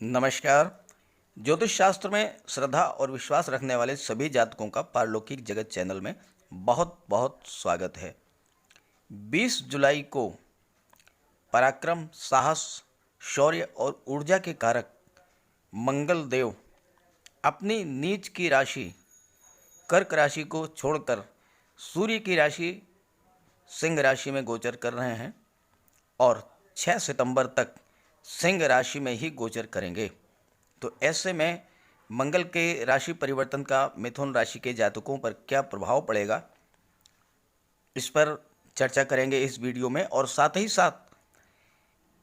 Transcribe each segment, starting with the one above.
नमस्कार। ज्योतिष शास्त्र में श्रद्धा और विश्वास रखने वाले सभी जातकों का पारलौकिक जगत चैनल में बहुत बहुत स्वागत है। 20 जुलाई को पराक्रम, साहस, शौर्य और ऊर्जा के कारक मंगल देव अपनी नीच की राशि कर्क राशि को छोड़कर सूर्य की राशि सिंह राशि में गोचर कर रहे हैं और 6 सितंबर तक सिंह राशि में ही गोचर करेंगे। तो ऐसे में मंगल के राशि परिवर्तन का मिथुन राशि के जातकों पर क्या प्रभाव पड़ेगा, इस पर चर्चा करेंगे इस वीडियो में। और साथ ही साथ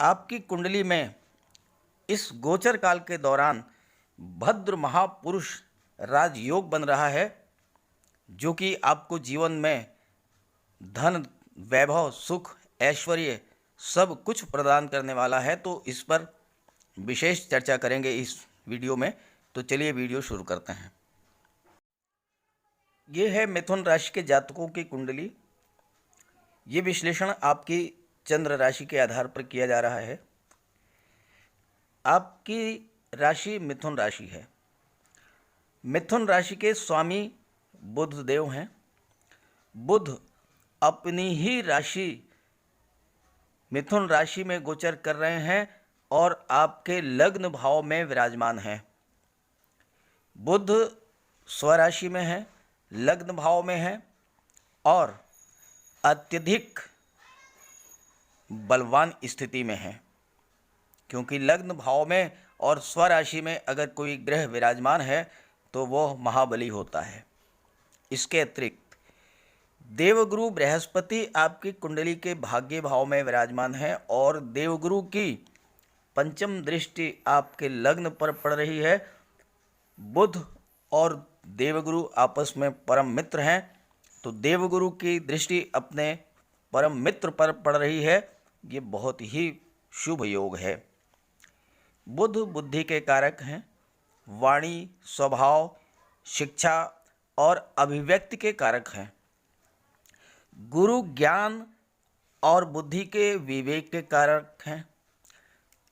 आपकी कुंडली में इस गोचर काल के दौरान भद्र महापुरुष राजयोग बन रहा है, जो कि आपको जीवन में धन, वैभव, सुख, ऐश्वर्य सब कुछ प्रदान करने वाला है। तो इस पर विशेष चर्चा करेंगे इस वीडियो में। तो चलिए वीडियो शुरू करते हैं। ये है मिथुन राशि के जातकों की कुंडली। ये विश्लेषण आपकी चंद्र राशि के आधार पर किया जा रहा है। आपकी राशि मिथुन राशि है। मिथुन राशि के स्वामी बुध देव हैं। बुध अपनी ही राशि मिथुन राशि में गोचर कर रहे हैं और आपके लग्न भाव में विराजमान हैं। बुध स्वराशि में है, लग्न भाव में है और अत्यधिक बलवान स्थिति में है, क्योंकि लग्न भाव में और स्वराशि में अगर कोई ग्रह विराजमान है तो वह महाबली होता है। इसके अतिरिक्त देवगुरु बृहस्पति आपकी कुंडली के भाग्य भाव में विराजमान है और देवगुरु की पंचम दृष्टि आपके लग्न पर पड़ रही है। बुध और देवगुरु आपस में परम मित्र हैं, तो देवगुरु की दृष्टि अपने परम मित्र पर पड़ रही है। ये बहुत ही शुभ योग है। बुध बुद्धि के कारक हैं, वाणी, स्वभाव, शिक्षा और अभिव्यक्ति के कारक हैं। गुरु ज्ञान और बुद्धि के विवेक के कारक हैं।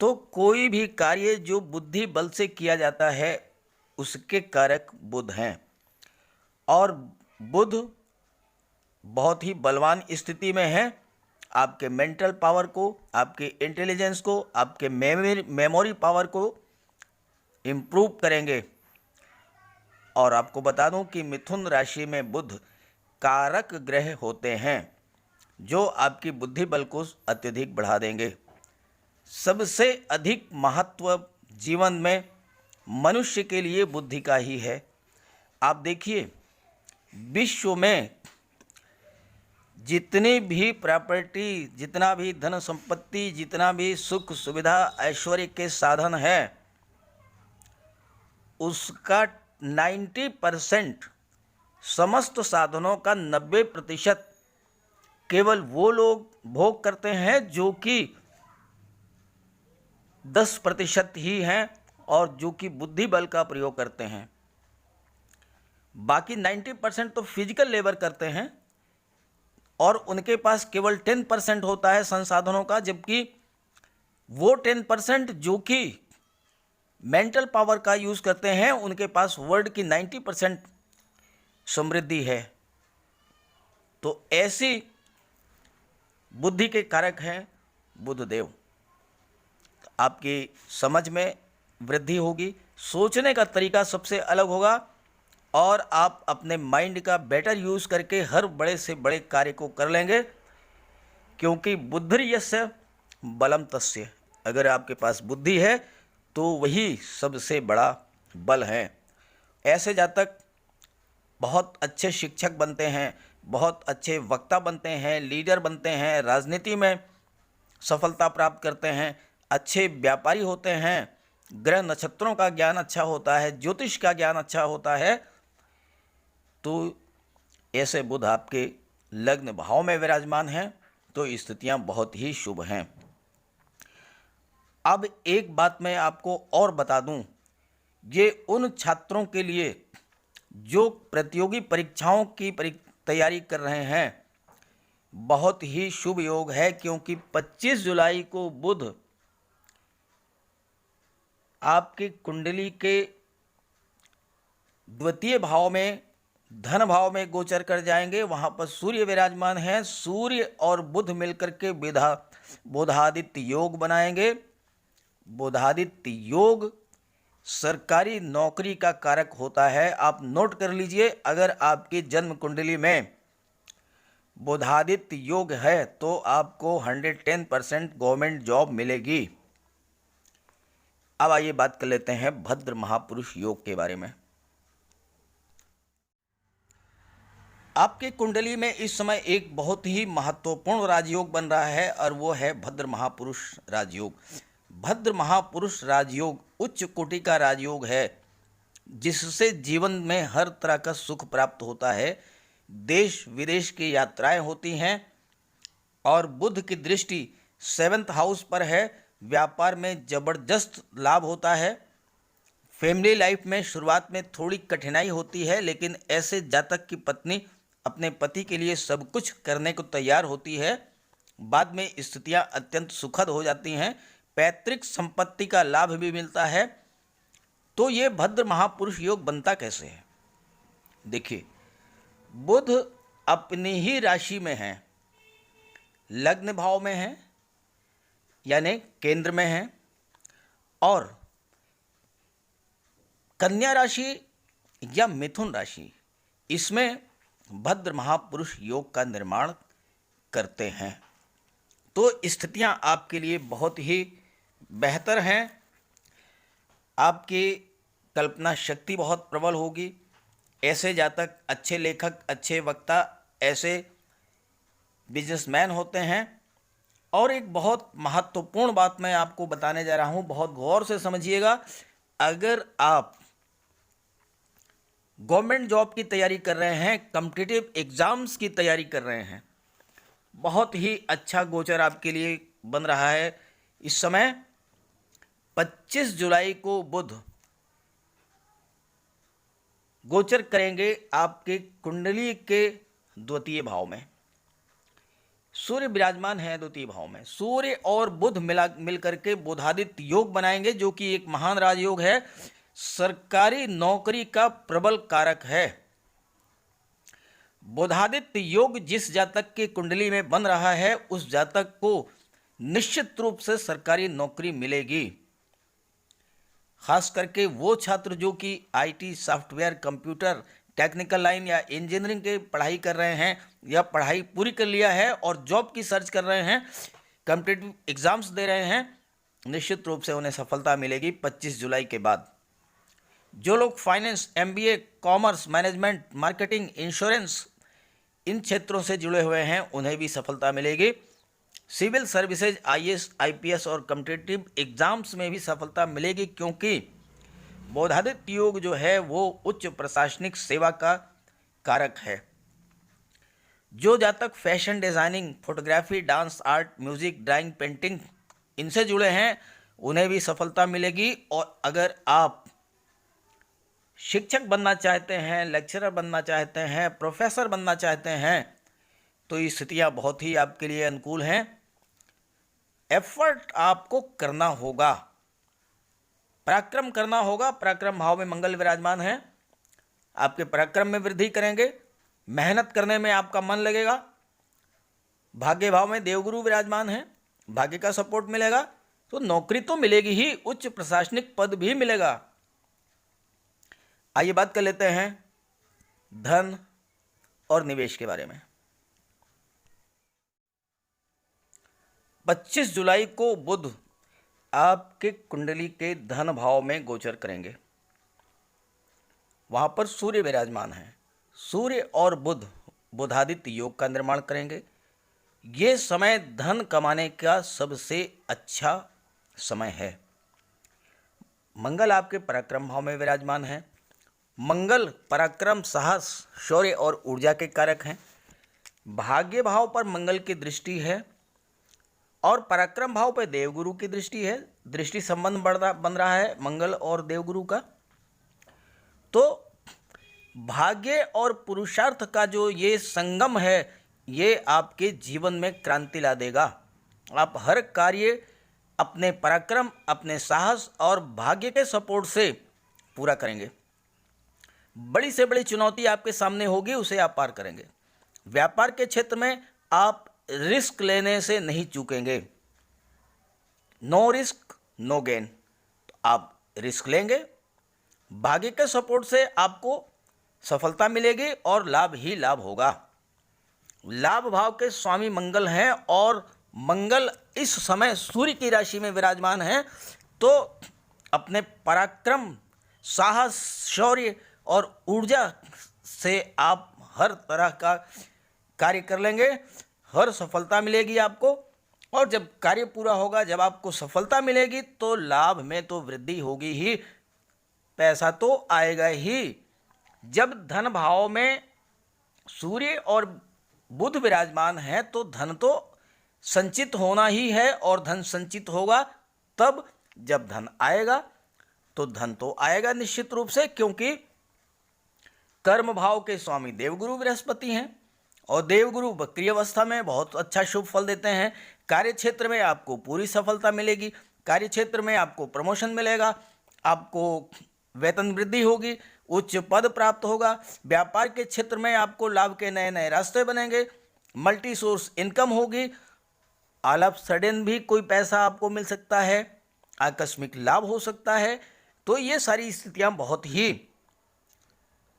तो कोई भी कार्य जो बुद्धि बल से किया जाता है उसके कारक बुध हैं। और बुध बहुत ही बलवान स्थिति में है। आपके मेंटल पावर को, आपके इंटेलिजेंस को, आपके मेमोरी पावर को इम्प्रूव करेंगे। और आपको बता दूं कि मिथुन राशि में बुध कारक ग्रह होते हैं जो आपकी बुद्धि बल को अत्यधिक बढ़ा देंगे। सबसे अधिक महत्व जीवन में मनुष्य के लिए बुद्धि का ही है। आप देखिए, विश्व में जितनी भी प्रॉपर्टी, जितना भी धन संपत्ति, जितना भी सुख सुविधा ऐश्वर्य के साधन है, उसका 90% समस्त साधनों का 90% केवल वो लोग भोग करते हैं जो कि 10% ही हैं और जो कि बुद्धि बल का प्रयोग करते हैं। बाकी 90% तो फिजिकल लेबर करते हैं और उनके पास केवल 10% होता है संसाधनों का, जबकि वो 10% जो कि मेंटल पावर का यूज़ करते हैं उनके पास वर्ल्ड की 90% समृद्धि है। तो ऐसी बुद्धि के कारक हैं बुधदेव। आपकी समझ में वृद्धि होगी, सोचने का तरीका सबसे अलग होगा और आप अपने माइंड का बेटर यूज़ करके हर बड़े से बड़े कार्य को कर लेंगे, क्योंकि बुद्धिर्यस्य बलम तस्य। अगर आपके पास बुद्धि है तो वही सबसे बड़ा बल है। ऐसे जातक बहुत अच्छे शिक्षक बनते हैं, बहुत अच्छे वक्ता बनते हैं, लीडर बनते हैं, राजनीति में सफलता प्राप्त करते हैं, अच्छे व्यापारी होते हैं, ग्रह नक्षत्रों का ज्ञान अच्छा होता है, ज्योतिष का ज्ञान अच्छा होता है। तो ऐसे बुध आपके लग्न भाव में विराजमान हैं, तो स्थितियां बहुत ही शुभ हैं। अब एक बात मैं आपको और बता दूं, ये उन छात्रों के लिए जो प्रतियोगी परीक्षाओं की तैयारी कर रहे हैं बहुत ही शुभ योग है, क्योंकि 25 जुलाई को बुध आपकी कुंडली के द्वितीय भाव में, धन भाव में गोचर कर जाएंगे। वहाँ पर सूर्य विराजमान है। सूर्य और बुध मिलकर के बुधादित्य योग बनाएंगे। बुधादित्य योग सरकारी नौकरी का कारक होता है। आप नोट कर लीजिए, अगर आपकी जन्म कुंडली में बुधादित्य योग है तो आपको 110% गवर्नमेंट जॉब मिलेगी। अब आइए बात कर लेते हैं भद्र महापुरुष योग के बारे में। आपकी कुंडली में इस समय एक बहुत ही महत्वपूर्ण राजयोग बन रहा है और वो है भद्र महापुरुष राजयोग। भद्र महापुरुष राजयोग उच्च कोटि का राजयोग है, जिससे जीवन में हर तरह का सुख प्राप्त होता है। देश विदेश की यात्राएं होती हैं और बुध की दृष्टि 7th हाउस पर है। व्यापार में जबरदस्त लाभ होता है। फैमिली लाइफ में शुरुआत में थोड़ी कठिनाई होती है, लेकिन ऐसे जातक की पत्नी अपने पति के लिए सब कुछ करने को तैयार होती है। बाद में स्थितियां अत्यंत सुखद हो जाती हैं। पैतृक संपत्ति का लाभ भी मिलता है। तो ये भद्र महापुरुष योग बनता कैसे है? देखिए, बुध अपनी ही राशि में है, लग्न भाव में है, यानी केंद्र में है, और कन्या राशि या मिथुन राशि, इसमें भद्र महापुरुष योग का निर्माण करते हैं। तो स्थितियां आपके लिए बहुत ही बेहतर हैं। आपकी कल्पना शक्ति बहुत प्रबल होगी। ऐसे जातक अच्छे लेखक, अच्छे वक्ता, ऐसे बिजनेसमैन होते हैं। और एक बहुत महत्वपूर्ण बात मैं आपको बताने जा रहा हूं, बहुत गौर से समझिएगा। अगर आप गवर्नमेंट जॉब की तैयारी कर रहे हैं, कॉम्पिटिटिव एग्जाम्स की तैयारी कर रहे हैं, बहुत ही अच्छा गोचर आपके लिए बन रहा है। इस समय 25 जुलाई को बुध गोचर करेंगे आपके कुंडली के द्वितीय भाव में। सूर्य विराजमान है द्वितीय भाव में। सूर्य और बुध मिलकर के बुधादित्य योग बनाएंगे, जो कि एक महान राजयोग है। सरकारी नौकरी का प्रबल कारक है। बुधादित्य योग जिस जातक की कुंडली में बन रहा है, उस जातक को निश्चित रूप से सरकारी नौकरी मिलेगी। खास करके वो छात्र जो कि IT, software, computer, technical line या इंजीनियरिंग की पढ़ाई कर रहे हैं या पढ़ाई पूरी कर लिया है और जॉब की सर्च कर रहे हैं, कॉम्पिटिटिव एग्जाम्स दे रहे हैं, निश्चित रूप से उन्हें सफलता मिलेगी 25 जुलाई के बाद। जो लोग finance, MBA, commerce, management, marketing, insurance, इन क्षेत्रों से जुड़े हुए हैं, उन्हें भी सफलता मिलेगी। सिविल सर्विसेज, आईएएस, आईपीएस और कॉम्पिटिटिव एग्जाम्स में भी सफलता मिलेगी, क्योंकि बुधादित्य योग जो है वो उच्च प्रशासनिक सेवा का कारक है। जो जातक fashion designing, photography, dance, art, music, drawing, painting, इनसे जुड़े हैं, उन्हें भी सफलता मिलेगी। और अगर आप शिक्षक बनना चाहते हैं, लेक्चरर बनना चाहते हैं, प्रोफेसर बनना चाहते हैं, तो ये स्थितियाँ बहुत ही आपके लिए अनुकूल हैं। एफर्ट आपको करना होगा, पराक्रम करना होगा। पराक्रम भाव में मंगल विराजमान है, आपके पराक्रम में वृद्धि करेंगे। मेहनत करने में आपका मन लगेगा। भाग्य भाव में देवगुरु विराजमान है, भाग्य का सपोर्ट मिलेगा, तो नौकरी तो मिलेगी ही, उच्च प्रशासनिक पद भी मिलेगा। आइए बात कर लेते हैं धन और निवेश के बारे में। 25 जुलाई को बुध आपके कुंडली के धन भाव में गोचर करेंगे। वहां पर सूर्य विराजमान है। सूर्य और बुध बुधादित्य योग का निर्माण करेंगे। ये समय धन कमाने का सबसे अच्छा समय है। मंगल आपके पराक्रम भाव में विराजमान है। मंगल पराक्रम, साहस, शौर्य और ऊर्जा के कारक हैं। भाग्य भाव पर मंगल की दृष्टि है और पराक्रम भाव पर देवगुरु की दृष्टि है। दृष्टि संबंध बन रहा है मंगल और देवगुरु का। तो भाग्य और पुरुषार्थ का जो ये संगम है, ये आपके जीवन में क्रांति ला देगा। आप हर कार्य अपने पराक्रम, अपने साहस और भाग्य के सपोर्ट से पूरा करेंगे। बड़ी से बड़ी चुनौती आपके सामने होगी, उसे आप पार करेंगे। व्यापार के क्षेत्र में आप रिस्क लेने से नहीं चूकेंगे। No risk no gain. तो आप रिस्क लेंगे, भाग्य के सपोर्ट से आपको सफलता मिलेगी और लाभ ही लाभ होगा। लाभ भाव के स्वामी मंगल हैं और मंगल इस समय सूर्य की राशि में विराजमान है, तो अपने पराक्रम, साहस, शौर्य और ऊर्जा से आप हर तरह का कार्य कर लेंगे, हर सफलता मिलेगी आपको। और जब कार्य पूरा होगा, जब आपको सफलता मिलेगी, तो लाभ में तो वृद्धि होगी ही, पैसा तो आएगा ही। जब धन भाव में सूर्य और बुध विराजमान है तो धन तो संचित होना ही है, और धन संचित होगा तब जब धन आएगा, तो धन तो आएगा निश्चित रूप से, क्योंकि कर्म भाव के स्वामी देवगुरु बृहस्पति हैं और देवगुरु वक्री अवस्था में बहुत अच्छा शुभ फल देते हैं। कार्य क्षेत्र में आपको पूरी सफलता मिलेगी, कार्य क्षेत्र में आपको प्रमोशन मिलेगा, आपको वेतन वृद्धि होगी, उच्च पद प्राप्त होगा। व्यापार के क्षेत्र में आपको लाभ के नए नए रास्ते बनेंगे, मल्टी सोर्स इनकम होगी, ऑल ऑफ सडन भी कोई पैसा आपको मिल सकता है, आकस्मिक लाभ हो सकता है। तो ये सारी स्थितियां बहुत ही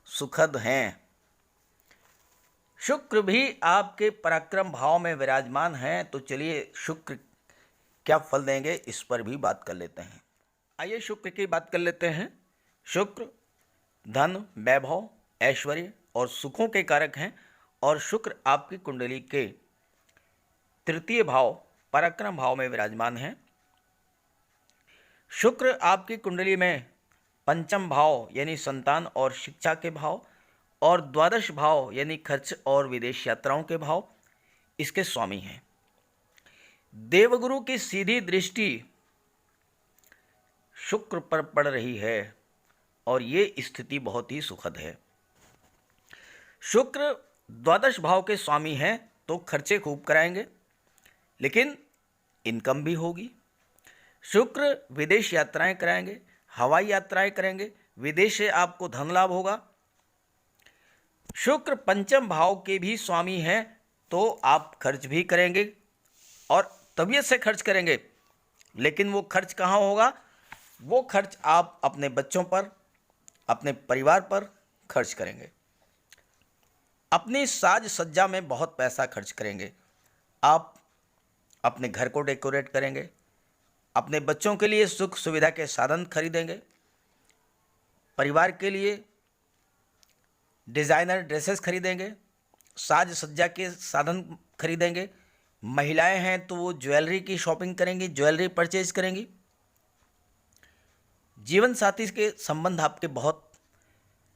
सुखद हैं। शुक्र भी आपके पराक्रम भाव में विराजमान हैं, तो चलिए शुक्र क्या फल देंगे इस पर भी बात कर लेते हैं। आइए शुक्र की बात कर लेते हैं। शुक्र धन, वैभव, ऐश्वर्य और सुखों के कारक हैं, और शुक्र आपकी कुंडली के तृतीय भाव पराक्रम भाव में विराजमान है। शुक्र आपकी कुंडली में पंचम भाव यानी संतान और शिक्षा के भाव, और द्वादश भाव यानी खर्च और विदेश यात्राओं के भाव इसके स्वामी हैं। देवगुरु की सीधी दृष्टि शुक्र पर पड़ रही है, और ये स्थिति बहुत ही सुखद है। शुक्र द्वादश भाव के स्वामी हैं, तो खर्चे खूब कराएंगे, लेकिन इनकम भी होगी। शुक्र विदेश यात्राएं कराएंगे, हवाई यात्राएं करेंगे, विदेश से आपको धन लाभ होगा। शुक्र पंचम भाव के भी स्वामी हैं, तो आप खर्च भी करेंगे और तबीयत से खर्च करेंगे, लेकिन वो खर्च कहाँ होगा? वो खर्च आप अपने बच्चों पर, अपने परिवार पर खर्च करेंगे। अपनी साज सज्जा में बहुत पैसा खर्च करेंगे। आप अपने घर को डेकोरेट करेंगे, अपने बच्चों के लिए सुख सुविधा के साधन खरीदेंगे, परिवार के लिए डिज़ाइनर ड्रेसेस खरीदेंगे, साज सज्जा के साधन खरीदेंगे। महिलाएं हैं तो वो ज्वेलरी की शॉपिंग करेंगी, ज्वेलरी परचेज करेंगी। जीवन साथी के संबंध आपके बहुत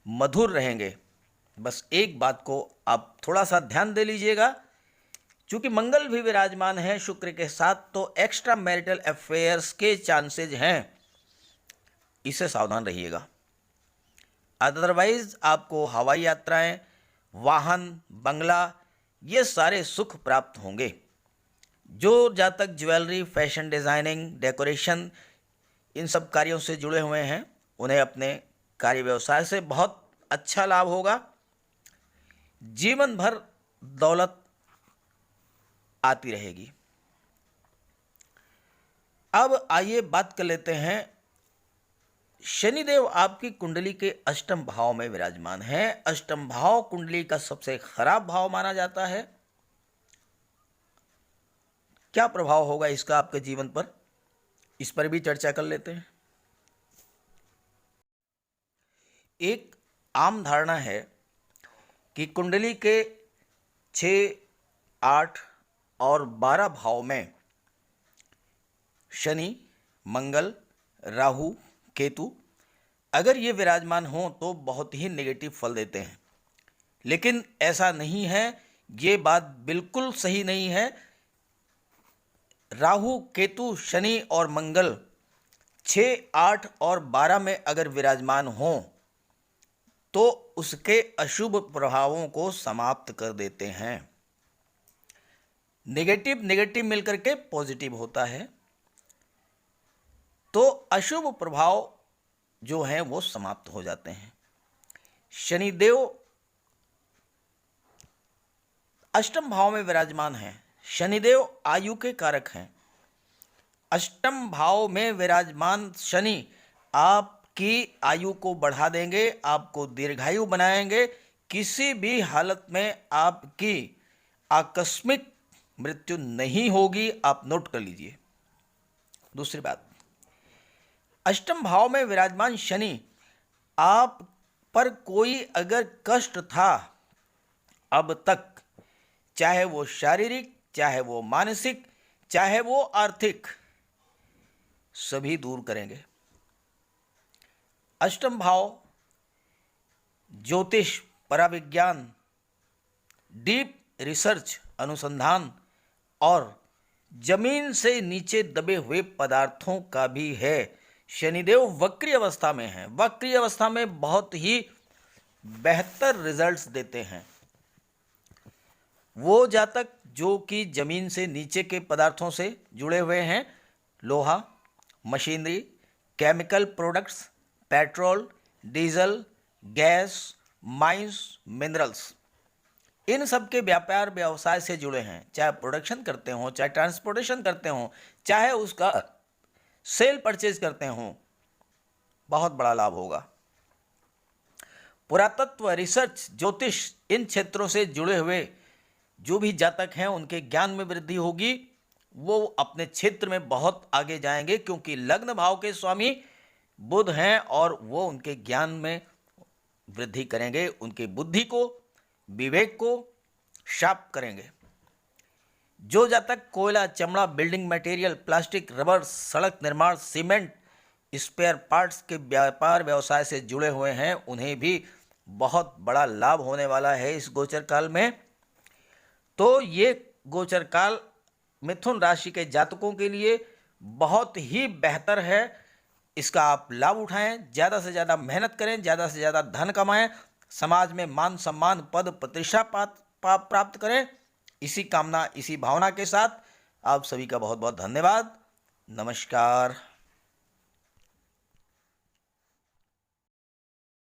मधुर रहेंगे। बस एक बात को आप थोड़ा सा ध्यान दे लीजिएगा, चूँकि मंगल भी विराजमान है शुक्र के साथ, तो एक्स्ट्रा मैरिटल अफेयर्स के चांसेज हैं, इससे सावधान रहिएगा। अदरवाइज आपको हवाई यात्राएं, वाहन, बंगला, ये सारे सुख प्राप्त होंगे। जो जातक ज्वेलरी, फैशन डिज़ाइनिंग, डेकोरेशन, इन सब कार्यों से जुड़े हुए हैं, उन्हें अपने कार्य व्यवसाय से बहुत अच्छा लाभ होगा। जीवन भर दौलत आती रहेगी। अब आइए बात कर लेते हैं, शनिदेव आपकी कुंडली के अष्टम भाव में विराजमान है। अष्टम भाव कुंडली का सबसे खराब भाव माना जाता है। क्या प्रभाव होगा इसका आपके जीवन पर, इस पर भी चर्चा कर लेते हैं। एक आम धारणा है कि कुंडली के 6, 8 और 12 भाव में शनि, मंगल, राहु, केतु अगर ये विराजमान हों तो बहुत ही नेगेटिव फल देते हैं, लेकिन ऐसा नहीं है। ये बात बिल्कुल सही नहीं है। राहु, केतु, शनि और मंगल 6, 8 और 12 में अगर विराजमान हों तो उसके अशुभ प्रभावों को समाप्त कर देते हैं। नेगेटिव नेगेटिव मिलकर के पॉजिटिव होता है। तो अशुभ प्रभाव जो हैं वो समाप्त हो जाते हैं। शनिदेव अष्टम भाव में विराजमान हैं। शनिदेव आयु के कारक हैं। अष्टम भाव में विराजमान शनि आपकी आयु को बढ़ा देंगे, आपको दीर्घायु बनाएंगे। किसी भी हालत में आपकी आकस्मिक मृत्यु नहीं होगी, आप नोट कर लीजिए। दूसरी बात, अष्टम भाव में विराजमान शनि आप पर कोई अगर कष्ट था अब तक, चाहे वो शारीरिक, चाहे वो मानसिक, चाहे वो आर्थिक, सभी दूर करेंगे। अष्टम भाव ज्योतिष, पराविज्ञान, डीप रिसर्च, अनुसंधान और जमीन से नीचे दबे हुए पदार्थों का भी है। शनिदेव वक्री अवस्था में हैं। वक्री अवस्था में बहुत ही बेहतर रिजल्ट्स देते हैं। वो जातक जो कि जमीन से नीचे के पदार्थों से जुड़े हुए हैं, लोहा, machinery, chemical products, petrol, diesel, gas, mines, minerals, इन सब के व्यापार व्यवसाय से जुड़े हैं, चाहे प्रोडक्शन करते हों, चाहे ट्रांसपोर्टेशन करते हों, चाहे उसका सेल परचेज करते हों, बहुत बड़ा लाभ होगा। पुरातत्व, रिसर्च, ज्योतिष, इन क्षेत्रों से जुड़े हुए जो भी जातक हैं उनके ज्ञान में वृद्धि होगी। वो अपने क्षेत्र में बहुत आगे जाएंगे, क्योंकि लग्न भाव के स्वामी बुध हैं और वो उनके ज्ञान में वृद्धि करेंगे, उनकी बुद्धि को, विवेक को शार्प करेंगे। जो जातक कोयला, चमड़ा, बिल्डिंग मटेरियल, प्लास्टिक, रबर, सड़क निर्माण, सीमेंट, स्पेयर पार्ट्स के व्यापार व्यवसाय से जुड़े हुए हैं, उन्हें भी बहुत बड़ा लाभ होने वाला है इस गोचर काल में। तो ये गोचर काल मिथुन राशि के जातकों के लिए बहुत ही बेहतर है। इसका आप लाभ उठाएं, ज़्यादा से ज़्यादा मेहनत करें, ज़्यादा से ज़्यादा धन कमाएं, समाज में मान सम्मान, पद प्रतिष्ठा प्राप्त करें। इसी कामना, इसी भावना के साथ आप सभी का बहुत बहुत धन्यवाद। नमस्कार।